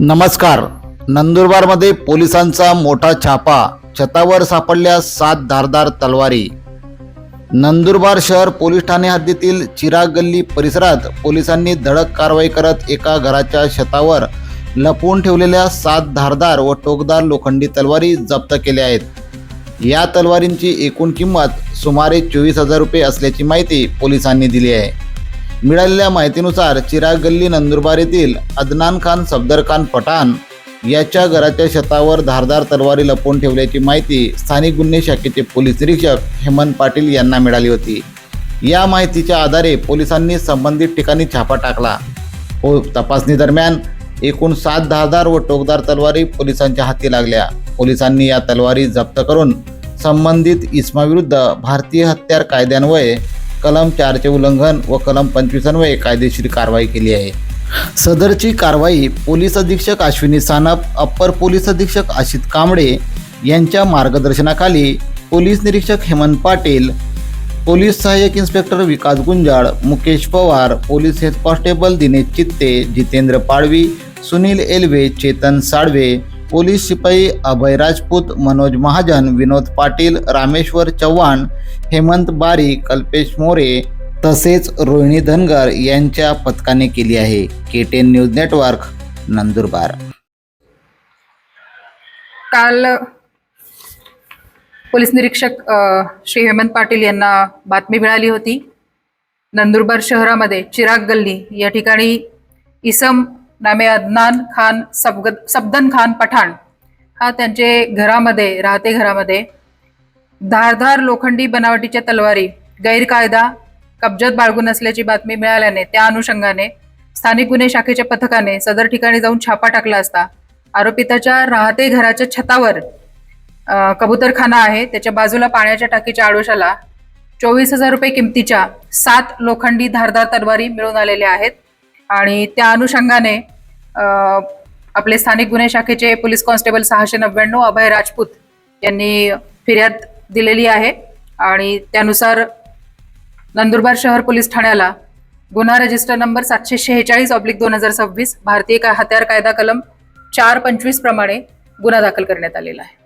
नमस्कार. नंदुरबारमध्ये पोलिसांचा मोठा छापा, छतावर सापडल्या 7 धारदार तलवारी. नंदुरबार शहर पोलीस ठाणे हद्दीतील चिराग गल्ली परिसरात पोलिसांनी धडक कारवाई करत एका घराच्या छतावर लपवून ठेवलेल्या 7 धारदार व टोकदार लोखंडी तलवारी जप्त केल्या आहेत. या तलवारींची एकूण किंमत सुमारे 24,000 रुपये असल्याची माहिती पोलिसांनी दिली आहे. मिळालेल्या माहितीनुसार चिराग गल्ली नंदुरबार येथील अदनान खान सफदर खान पठाण याच्या घराच्या छतावर धारदार तलवारी लपवून ठेवल्याची माहिती स्थानिक गुन्हे शाखेचे पोलीस निरीक्षक हेमंत पाटील यांना मिळाली होती. या माहितीच्या आधारे पोलिसांनी संबंधित ठिकाणी छापा टाकला. तपासणी दरम्यान एकूण 7 धारदार व टोकदार तलवारी पोलिसांच्या हाती लागल्या. पोलिसांनी या तलवारी जप्त करून संबंधित इसमाविरुद्ध भारतीय हत्यार कायद्यान्वये कलम 4चे उल्लंघन व कलम 25 अन्वये कायदेशीर कारवाई केली आहे. सदरची कारवाई पोलीस अधीक्षक अश्विनी सानप, अप्पर पोलीस अधीक्षक अशित कांबळे यांच्या मार्गदर्शनाखाली पोलीस निरीक्षक हेमंत पाटील, पोलीस सहाय्यक inspector Vikas Gunjal, Mukesh Pawar, police head constable Dinesh Chitte, Jitendra Padvi, Sunil Elve, Chetan Salve, police शिपाई अभय राजपूत, मनोज महाजन, विनोद पाटील, रामेश्वर चव्हाण, हेमंत बारी, कल्पेश मोरे तसेच रोहिणी धनगर यांच्या पथकाने केली आहे. KTN news network, Nandurbar. काल पोलीस निरीक्षक श्री हेमंत पाटील यांना बातमी मिळाली होती. नंदुरबार शहरामध्ये चिराग गल्ली या ठिकाणी इसम नामे अदनान खान सफदर खान पठाण हा त्यांचे घरामध्ये धारदार लोखंडी बनावटीच्या तलवारी गैरकायदा कब्जात बाळगून असल्याची बातमी मिळाल्याने त्या अनुषंगाने स्थानिक गुन्हे शाखेच्या पथकाने सदर ठिकाणी जाऊन छापा टाकला असता आरोपिताच्या राहते घराच्या छतावर कबूतरखाना आहे, त्याच्या बाजूला पाण्याच्या टाकीच्या आडोशाला 24,000 रुपये किमतीच्या 7 लोखंडी धारदार तलवारी मिळून आलेल्या आहेत. आणि त्या अनुषंगाने आपले स्थानिक गुन्हे शाखेचे पोलीस कॉन्स्टेबल 699 अभय राजपूत यांनी फिर्याद दिलेली आहे. आणि त्यानुसार नंदुरबार शहर पोलीस ठाण्याला गुन्हा रजिस्टर नंबर 746/2026 भारतीय हत्यार कायदा कलम 425 प्रमाणे गुन्हा दाखल करण्यात आलेला आहे.